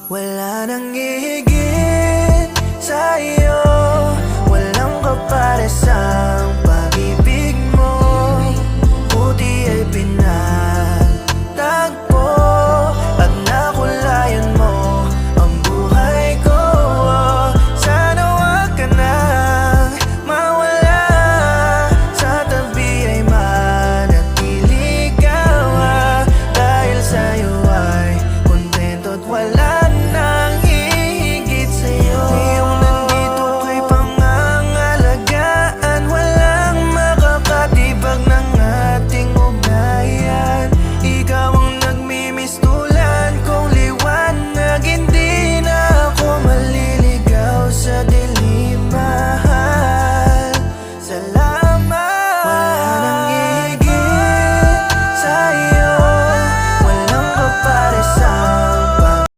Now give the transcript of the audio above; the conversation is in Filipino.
Wala nang hihigit sa iyo, walang kaparesang pag-ibig mo. Buti ay pinagtagpo at nakulayan mo ang buhay ko. Sana wag ka nang mawala, sa tabi ay manatili ka. Dahil sa'yo ay kontento at wala